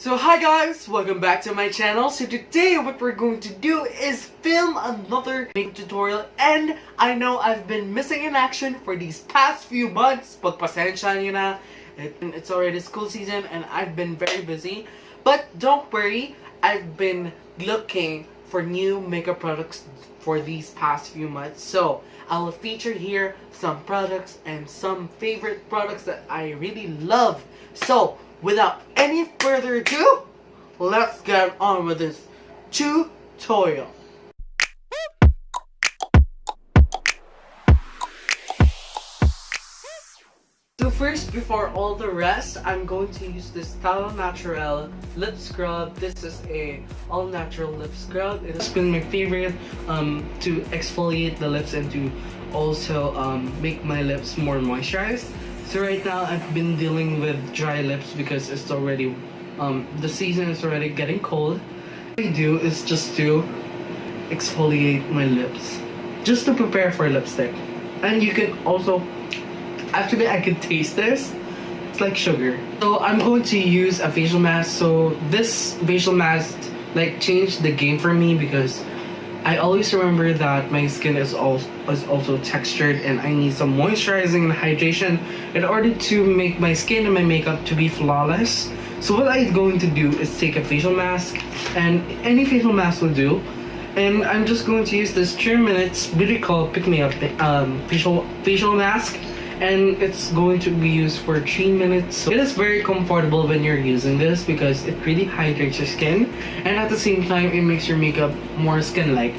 So hi guys, welcome back to my channel. So today what we're going to do is film another makeup tutorial, and I know I've been missing in action for these past few months, but pasensya nyo na. It's already school season and I've been very busy. But don't worry, I've been looking for new makeup products for these past few months. So I'll feature here some products and some favorite products that I really love. So without any further ado, let's get on with this tutorial. So first, before all the rest, I'm going to use this Tallow Natural lip scrub. This is a all-natural lip scrub. It has been my favorite to exfoliate the lips and to also make my lips more moisturized. So right now I've been dealing with dry lips because it's already the season is already getting cold. What I do is just to exfoliate my lips, just to prepare for lipstick. And you can also, actually I can taste this. It's like sugar. So I'm going to use a facial mask. So this facial mask like changed the game for me because I always remember that my skin is also textured and I need some moisturizing and hydration in order to make my skin and my makeup to be flawless. So what I'm going to do is take a facial mask, and any facial mask will do, and I'm just going to use this 3 minutes Beauty Call Pick Me Up facial mask, and it's going to be used for 3 minutes. So it is very comfortable when you're using this because it really hydrates your skin, and at the same time it makes your makeup more skin-like.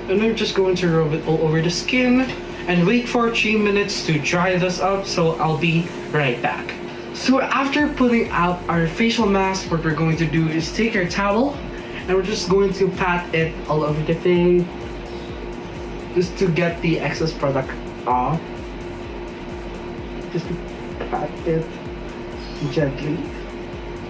And I'm just going to rub it all over the skin and wait for 3 minutes to dry this up. So I'll be right back. So after putting out our facial mask, what we're going to do is take our towel and we're just going to pat it all over the face just to get the excess product off. Just pat it gently.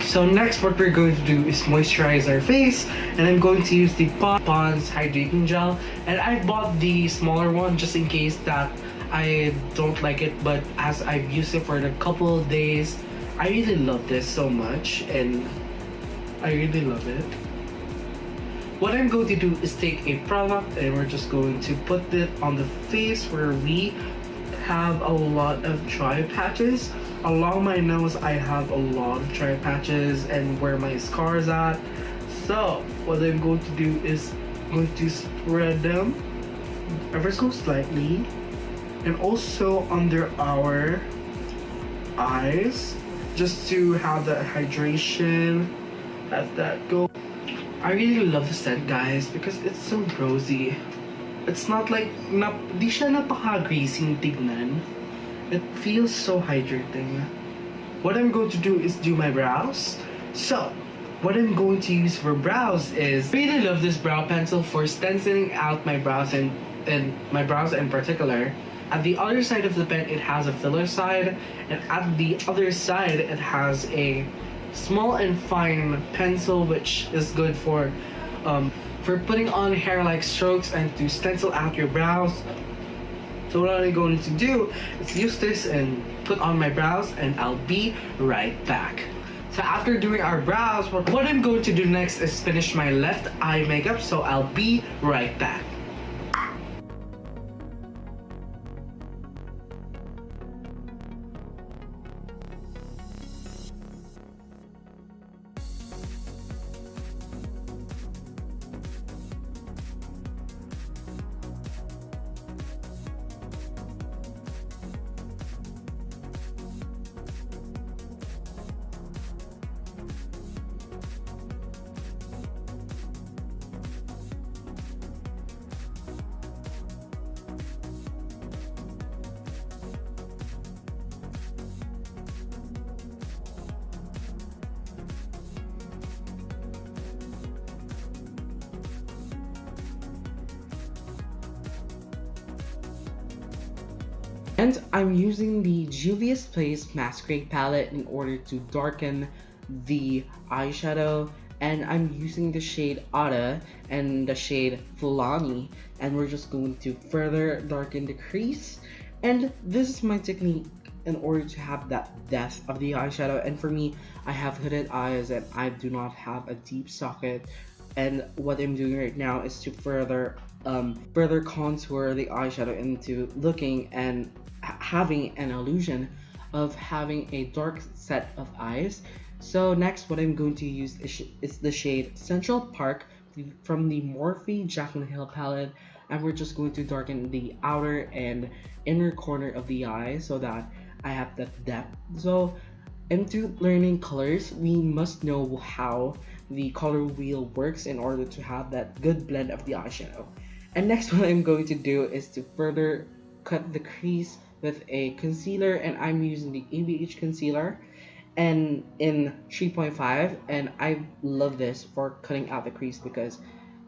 So next what we're going to do is moisturize our face, and I'm going to use the Pond's Hydrating Gel, and I bought the smaller one just in case that I don't like it, but as I've used it for a couple of days, I really love this so much and I really love it. What I'm going to do is take a product and we're just going to put it on the face where we have a lot of dry patches. Along my nose I have a lot of dry patches and where my scars at. So what I'm going to do is I'm going to spread them ever so slightly, and also under our eyes, just to have that hydration. Let that go. I really love the scent, guys, because it's so rosy. It's not like, di siya napaka-greasy tignan. It feels so hydrating. What I'm going to do is do my brows. So, what I'm going to use for brows is, I really love this brow pencil for stenciling out my brows and my brows in particular. At the other side of the pen, it has a filler side, and at the other side, it has a small and fine pencil, which is good for putting on hair-like strokes and to stencil out your brows. So what I'm going to do is use this and put on my brows, and I'll be right back. So after doing our brows, what I'm going to do next is finish my left eye makeup, so I'll be right back. And I'm using the Juvia's Place Masquerade palette in order to darken the eyeshadow, and I'm using the shade Ada and the shade Fulani, and we're just going to further darken the crease. And this is my technique in order to have that depth of the eyeshadow. And for me, I have hooded eyes and I do not have a deep socket. And what I'm doing right now is to further contour the eyeshadow into looking and having an illusion of having a dark set of eyes. So next, what I'm going to use is the shade Central Park from the Morphe Jaclyn Hill palette, and we're just going to darken the outer and inner corner of the eye so that I have that depth. So into learning colors, we must know how the color wheel works in order to have that good blend of the eyeshadow. And next, what I'm going to do is to further cut the crease with a concealer, and I'm using the ABH concealer and in 3.5, and I love this for cutting out the crease because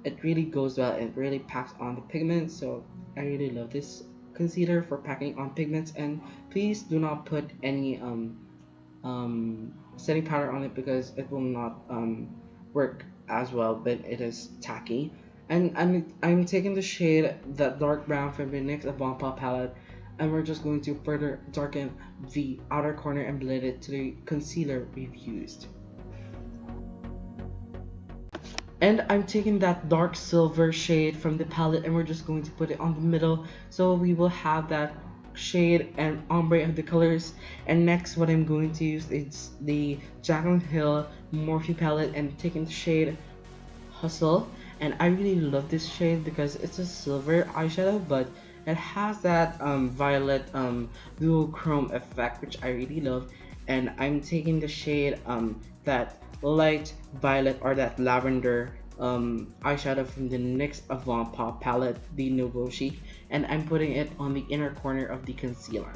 it really goes well and it really packs on the pigments. So I really love this concealer for packing on pigments. And please do not put any setting powder on it because it will not work as well, but it is tacky. And I'm taking the shade that dark brown from the NYX Avant Pas palette, and we're just going to further darken the outer corner and blend it to the concealer we've used. And I'm taking that dark silver shade from the palette and we're just going to put it on the middle so we will have that shade and ombre of the colors. And next, what I'm going to use is the Jaclyn Hill Morphe palette and taking the shade Hustle. And I really love this shade because it's a silver eyeshadow, but it has that violet duochrome effect, which I really love. And I'm taking the shade that light violet or that lavender eyeshadow from the NYX Avant Pas palette, the Nouveau Chic, and I'm putting it on the inner corner of the concealer.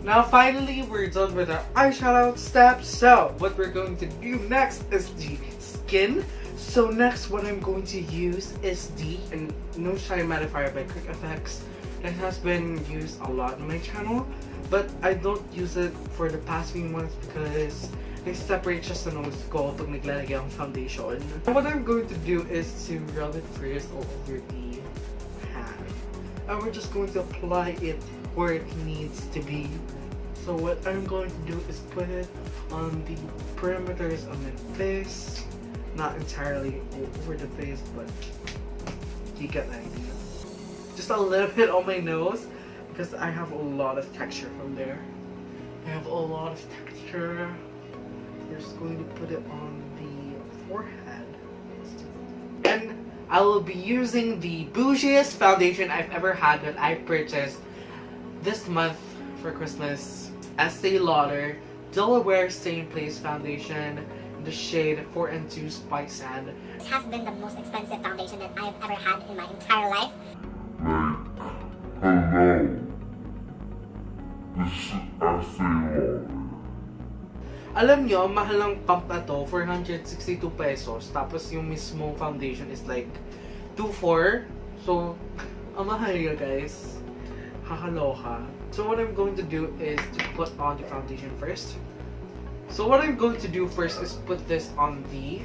Now finally, we're done with our eyeshadow step. So what we're going to do next is the skin. So next, what I'm going to use is the No Shine Mattifier by Quick Effects. That has been used a lot on my channel, but I don't use it for the past few months because nag-separate siya sa nose ko pag naglalagay akong foundation. What I'm going to do is to rub it first all over the hand. And we're just going to apply it where it needs to be. So what I'm going to do is put it on the perimeters of my face. Not entirely over the face, but you get the idea. Just a little bit on my nose because I have a lot of texture from there. I have a lot of texture. We're just going to put it on the forehead. And I will be using the bougiest foundation I've ever had that I purchased this month for Christmas. Estee Lauder Delaware Stay in Place Foundation, the shade 4 and 2 Spice Sand. This has been the most expensive foundation that I've ever had in my entire life. Hello. This is Estee Lauder. Alam nyo, mahal ng pump na to, 462 pesos. Tapos yung mismong foundation is like 2.4. So, ang mahal yun guys. Kakaloka. So what I'm going to do is to put on the foundation first. So what I'm going to do first is put this on the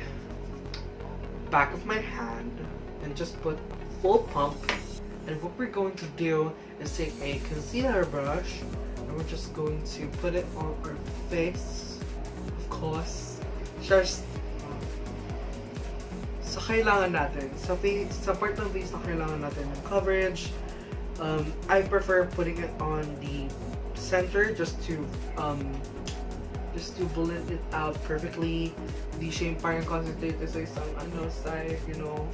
back of my hand and just put full pump. And what we're going to do is take a concealer brush and we're just going to put it on our face. Of course, just sa kailangan natin, sa part ng face na kailangan natin ng coverage. I prefer putting it on the center just to blend it out perfectly. Di siya yung parang concentrate sa isang side, you know.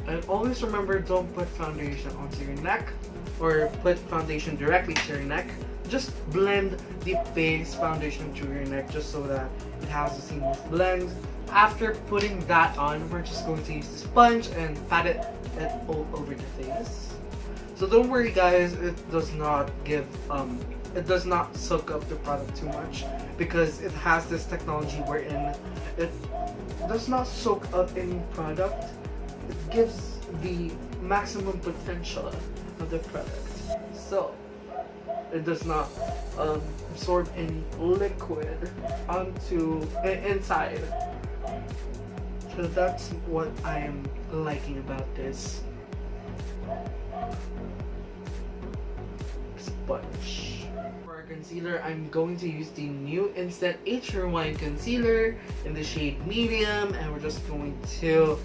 And always remember, don't put foundation onto your neck or put foundation directly to your neck. Just blend the base foundation to your neck just so that it has a seamless blend. After putting that on, we're just going to use the sponge and pat it all over the face. So don't worry guys, it does not soak up the product too much because it has this technology wherein it does not soak up any product. It gives the maximum potential of the product. So it does not absorb any liquid inside. So that's what I am liking about this. sponge. For our concealer, I'm going to use the new Instant H1 concealer in the shade medium, and we're just going to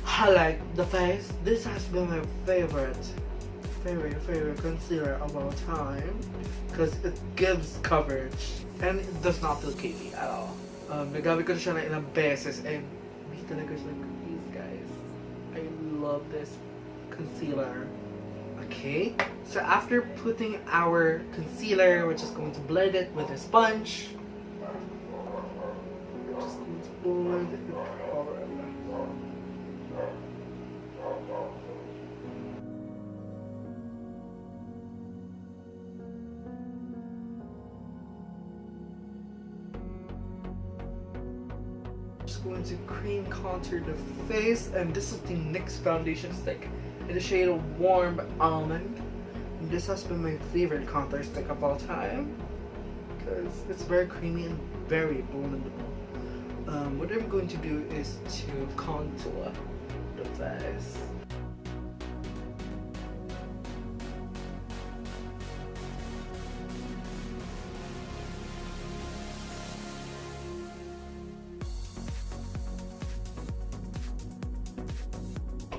highlight the face. This has been my favorite concealer of all time because it gives coverage and it does not feel cakey at all. Nagamit ko siya na ilang beses and hindi talaga siya cookies, guys. I love this concealer. Okay, so after putting our concealer, we're just going to blend it with a sponge. We're just going to blend it on. Just going to cream contour the face, and this is the NYX foundation stick in the shade of Warm Almond. And this has been my favorite contour stick of all time because it's very creamy and very blendable. What I'm going to do is to contour the face.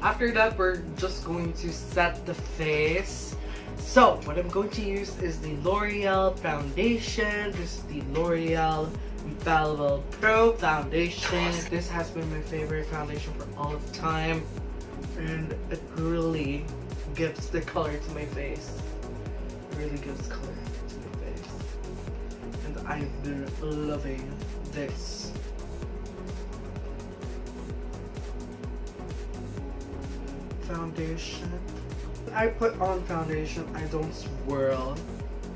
After that, we're just going to set the face. So, what I'm going to use is the L'Oreal foundation. This is the L'Oreal Infallible Pro foundation. This has been my favorite foundation for all of time, and it really gives the color to my face. It really gives color to my face, and I've been loving this. Foundation. I put on foundation, I don't swirl.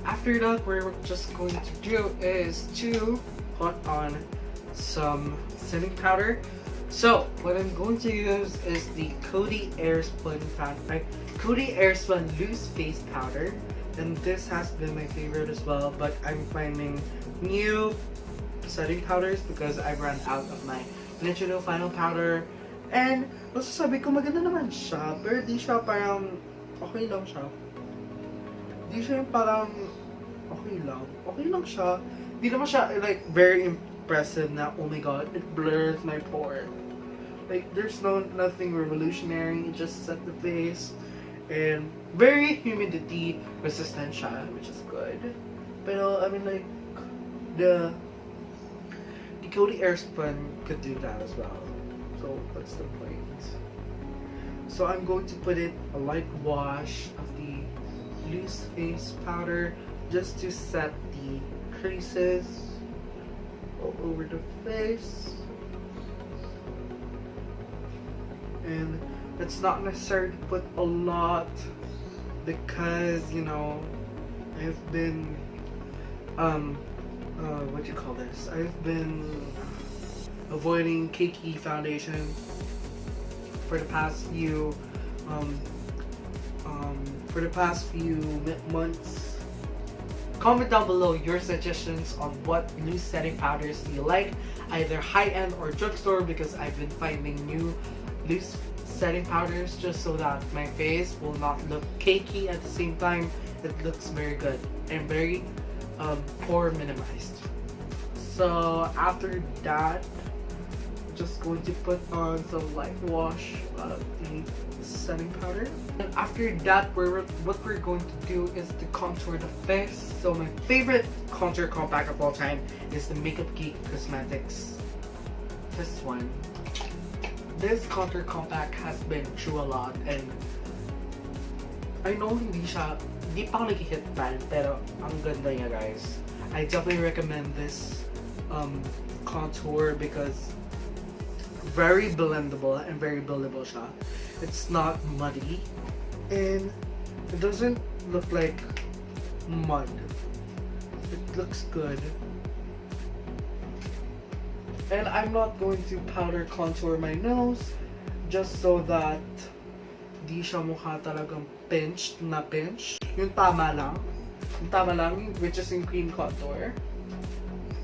After that, what we're just going to do is to put on some setting powder. So what I'm going to use is the Coty Airspun Loose Face Powder, and this has been my favorite as well, but I'm finding new setting powders because I've run out of my Eyeshadow Final Powder. And masasabi ko maganda naman siya, pero di siya parang okay lang siya. Di siya yung parang okay lang siya. Di naman siya like very impressive na oh my god, it blurs my pore. Like there's nothing revolutionary, it just set the face, and very humidity resistant siya, which is good. Pero I mean like the Coty Airspun could do that as well. So what's the point? So I'm going to put in a light wash of the loose face powder just to set the creases all over the face. And it's not necessary to put a lot because, you know, I've been what do you call this? I've been avoiding cakey foundation for the past few months. Comment down below your suggestions on what loose setting powders you like, either high-end or drugstore, because I've been finding new loose setting powders just so that my face will not look cakey. At the same time, it looks very good and very pore minimized. So after that, just going to put on some light wash of the setting powder, and after that what we're going to do is to contour the face. So my favorite contour compact of all time is the Makeup Geek Cosmetics. This one. This contour compact has been through a lot, and I know hindi pa ako nag-hit fan, pero ang ganda niya, guys. I definitely recommend this contour because very blendable and very buildable siya. It's not muddy and it doesn't look like mud. It looks good. And I'm not going to powder contour my nose just so that di siya mukha talagang pinched na pinch. Yung tama lang, which is yung cream contour.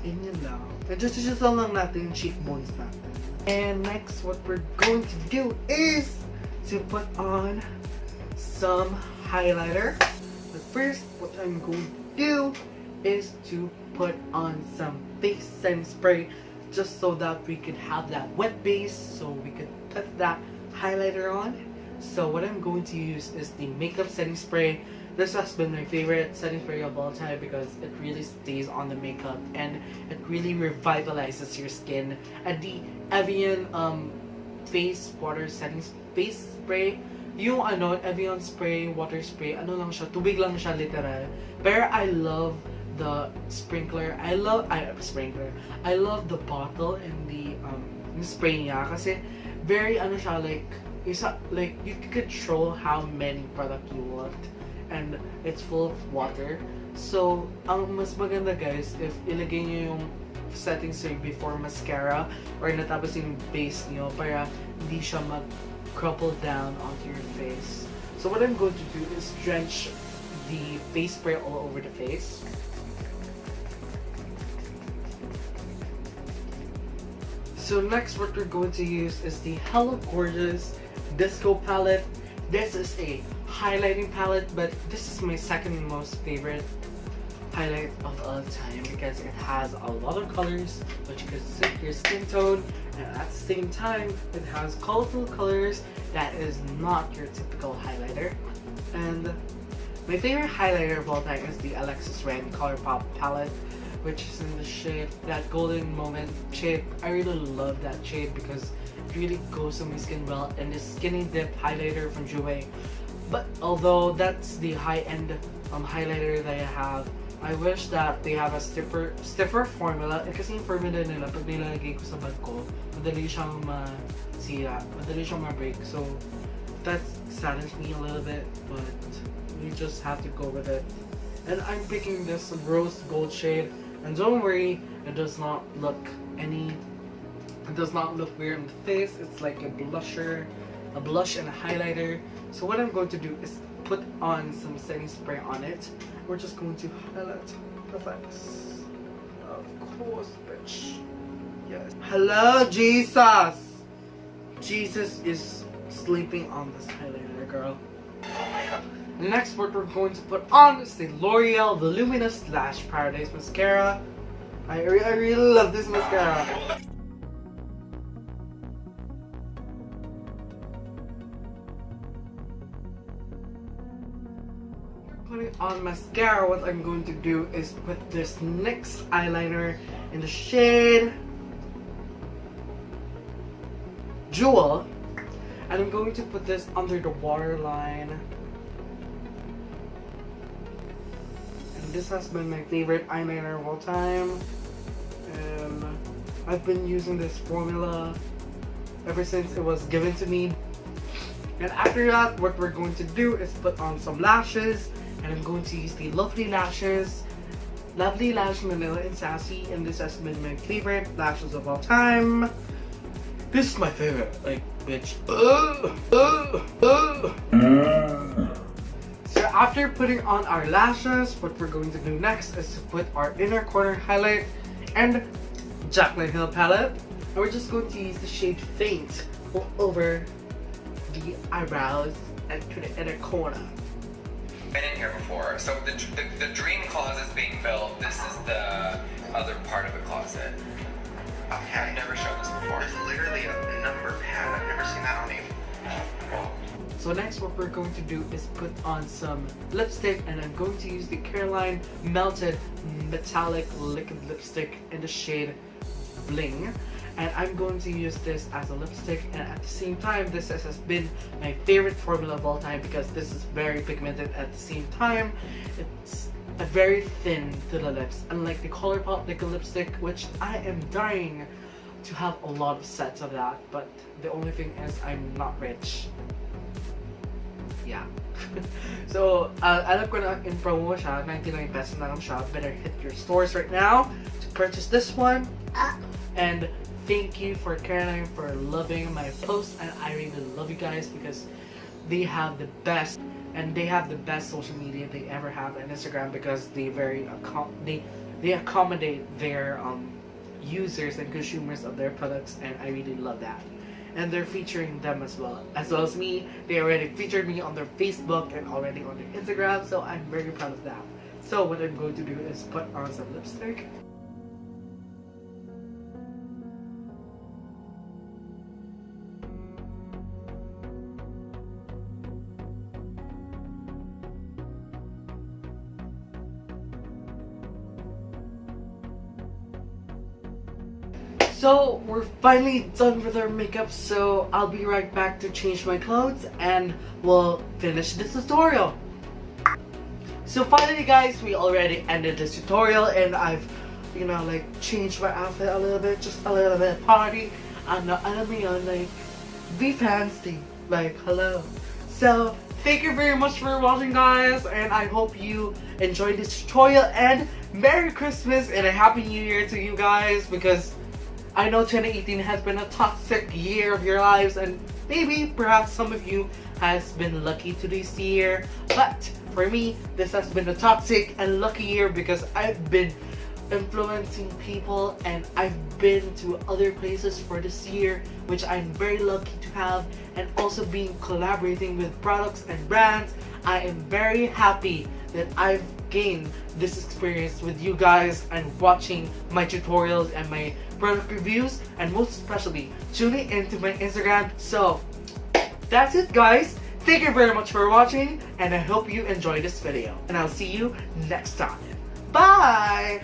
And yun lang. Adjust lang natin yung cheekbones natin. And next, what we're going to do is to put on some highlighter. first, what I'm going to do is to put on some face setting spray just so that we could have that wet base so we could put that highlighter on. So what I'm going to use is the makeup setting spray. This has been my favorite setting spray of all time because it really stays on the makeup and it really revitalizes your skin. And the Evian face water setting face spray, yung Evian spray, water spray, lang siya, tubig lang siya literal. Pero I love the sprinkler. I love the bottle and the spray niya kasi very siya, like you can control how many product you want and it's full of water. So ang mas maganda guys if ilagay niyo yung setting spray before mascara or natapos yung base niyo para hindi siya mag-crumple down onto your face. So what I'm going to do is drench the face spray all over the face. So next what we're going to use is the Hello Gorgeous Disco palette. This is a highlighting palette, but this is my second most favorite highlight of all time because it has a lot of colors which could suit your skin tone, and at the same time it has colorful colors that is not your typical highlighter. And my favorite highlighter of all time is the Alexis Red Colourpop palette, which is in the shade, that golden moment shade. I really love that shade because it really goes on my skin well, and the Skinny Dip highlighter from Jouer. But although that's the high-end highlighter that I have, I wish that they have a stiffer formula. Kasi yung formula nila, pag nilalagay ko sa bag ko, madali siyang masira, madali siyang ma-break. So that saddens me a little bit, but we just have to go with it. And I'm picking this rose gold shade. And don't worry, it does not look weird on the face. It's like a blush and a highlighter. So what I'm going to do is put on some setting spray on it. We're just going to highlight the face. Of course, bitch. Yes. Hello, Jesus! Jesus is sleeping on this highlighter, girl. Next, what we're going to put on is the L'Oreal Voluminous Lash Paradise Mascara. I really love this mascara. Putting on mascara, what I'm going to do is put this NYX eyeliner in the shade Jewel, and I'm going to put this under the waterline. This has been my favorite eyeliner of all time, and I've been using this formula ever since it was given to me. And after that, what we're going to do is put on some lashes, and I'm going to use the Lovely Lash Manila and Sassy, and this has been my favorite lashes of all time. This is my favorite, like, bitch. So after putting on our lashes, what we're going to do next is to put our inner corner highlight and Jaclyn Hill palette. And we're just going to use the shade Faint all over the eyebrows and to the inner corner. Been in here before. So the dream closet is being built. This is the other part of the closet. Okay, I've never shown this before. It's literally a number pad. I've never seen that on you. So next what we're going to do is put on some lipstick, and I'm going to use the Caroline Melted Metallic Liquid Lipstick in the shade Bling. And I'm going to use this as a lipstick, and at the same time this has been my favorite formula of all time because this is very pigmented. At the same time it's very thin to the lips, unlike the Colourpop liquid lipstick, which I am dying to have a lot of sets of that, but the only thing is I'm not rich. Yeah. So, alam ko na in promo siya, 99 pesos na lang siya. Better hit your stores right now to purchase this one. And thank you for Caroline for loving my posts, and I really love you guys because they have the best, and they have the best social media they ever have on Instagram because they they accommodate their users and consumers of their products, and I really love that. and they're featuring them as well as me. They already featured me on their Facebook and already on their Instagram, so I'm very proud of that. So what I'm going to do is put on some lipstick. So we're finally done with our makeup, so I'll be right back to change my clothes and we'll finish this tutorial. So finally guys, we already ended this tutorial and I've, like changed my outfit a little bit, just a little bit party. I'm not like be fancy, like hello. So thank you very much for watching guys, and I hope you enjoyed this tutorial, and Merry Christmas and a Happy New Year to you guys, because I know 2018 has been a toxic year of your lives, and maybe perhaps some of you has been lucky to this year, but for me this has been a toxic and lucky year because I've been influencing people and I've been to other places for this year, which I'm very lucky to have, and also being collaborating with products and brands. I am very happy that I've gained this experience with you guys and watching my tutorials and my product reviews, and most especially tuning into my Instagram. So that's it guys, thank you very much for watching and I hope you enjoyed this video, and I'll see you next time. Bye!